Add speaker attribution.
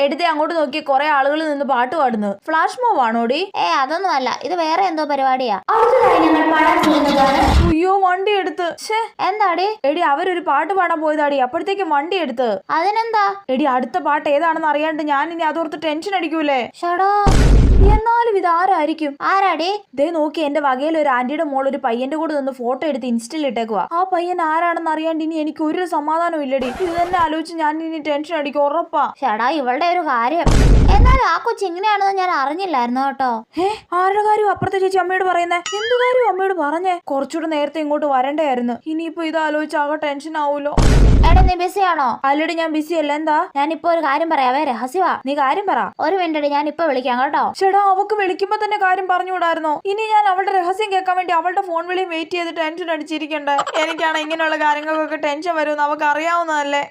Speaker 1: എടുത്തേ അങ്ങോട്ട് നോക്കി കുറെ ആളുകൾ നിന്ന് പാട്ട് പാടുന്നു. ഫ്ലാഷ് മോവ് ആണോടി?
Speaker 2: അതൊന്നും അല്ല, ഇത് വേറെ എന്തോ പരിപാടിയാ. അടുത്തതായി ഞങ്ങൾ പാടാൻ പോകുന്നതാണ്.
Speaker 1: അയ്യോ വണ്ടി എടുത്ത്.
Speaker 2: എന്താടി?
Speaker 1: എടി അവരൊരു പാട്ട് പാടാൻ പോയതാടി, അപ്പോഴത്തേക്കും വണ്ടി എടുത്ത്.
Speaker 2: അതിനെന്താ?
Speaker 1: എടി അടുത്ത പാട്ട് ഏതാണെന്ന് അറിയാണ്ട് ഞാൻ ഇനി അതോർത്ത് ടെൻഷൻ അടിക്കൂലേ.
Speaker 2: ഷടാ,
Speaker 1: എന്നാലും ഇത് ആരായിരിക്കും?
Speaker 2: ആരാടി?
Speaker 1: ദേ നോക്കി, എന്റെ വകയിൽ ഒരു ആന്റിയുടെ മോൾ ഒരു പയ്യന്റെ കൂടെ നിന്ന് ഫോട്ടോ എടുത്ത് ഇൻസ്റ്റയിൽ ഇട്ടേക്കുവാ. ആ പയ്യൻ ആരാണെന്ന് അറിയാണ്ട് ഇനി എനിക്ക് ഒരു സമാധാനം ഇല്ലടി. ഇത് തന്നെ ആലോചിച്ച് ഞാൻ ഇനി ടെൻഷൻ അടിക്കും, ഉറപ്പാ.
Speaker 2: ഷടാ, ഇവളുടെ ഒരു കാര്യം. എന്നാലും ആ കൊച്ചു ഇങ്ങനെയാണെന്ന് ഞാൻ അറിഞ്ഞില്ലായിരുന്നു കേട്ടോ.
Speaker 1: ആരുടെ കാര്യം അപ്പുറത്തെ ചേച്ചി അമ്മയോട് പറയുന്നേ? എന്ത് കാര്യം അമ്മയോട് പറഞ്ഞേ? കുറച്ചുകൂടെ നേരത്തെ ഇങ്ങോട്ട് വരണ്ടായിരുന്നു. ഇനിയിപ്പോ ഇത് ആലോചിച്ച് ആകെ ടെൻഷൻ ആവൂലോ.
Speaker 2: എടാ, നീ ബിസി ആണോ?
Speaker 1: അല്ലടി ഞാൻ ബിസി അല്ല. എന്താ?
Speaker 2: ഞാനിപ്പോ ഒരു കാര്യം പറയാവേ, രഹസ്യവാ.
Speaker 1: നീ കാര്യം പറ.
Speaker 2: ഒരു മിനിറ്റ്, ഞാൻ ഇപ്പൊ വിളിക്കാം കേട്ടോ.
Speaker 1: ചേട്ടാ, അവക്ക് വിളിക്കുമ്പോ തന്നെ കാര്യം പറഞ്ഞുകൂടായിരുന്നോ? ഇനി ഞാൻ അവളുടെ രഹസ്യം കേൾക്കാൻ വേണ്ടി അവളുടെ ഫോൺ വിളിയും വെയിറ്റ് ചെയ്ത് ടെൻഷൻ അടിച്ചിരിക്കണ്ടേ? എനിക്കാണ് ഇങ്ങനെയുള്ള കാര്യങ്ങൾക്കൊക്കെ ടെൻഷൻ വരുമെന്ന് അവക്ക് അറിയാവുന്നതല്ലേ.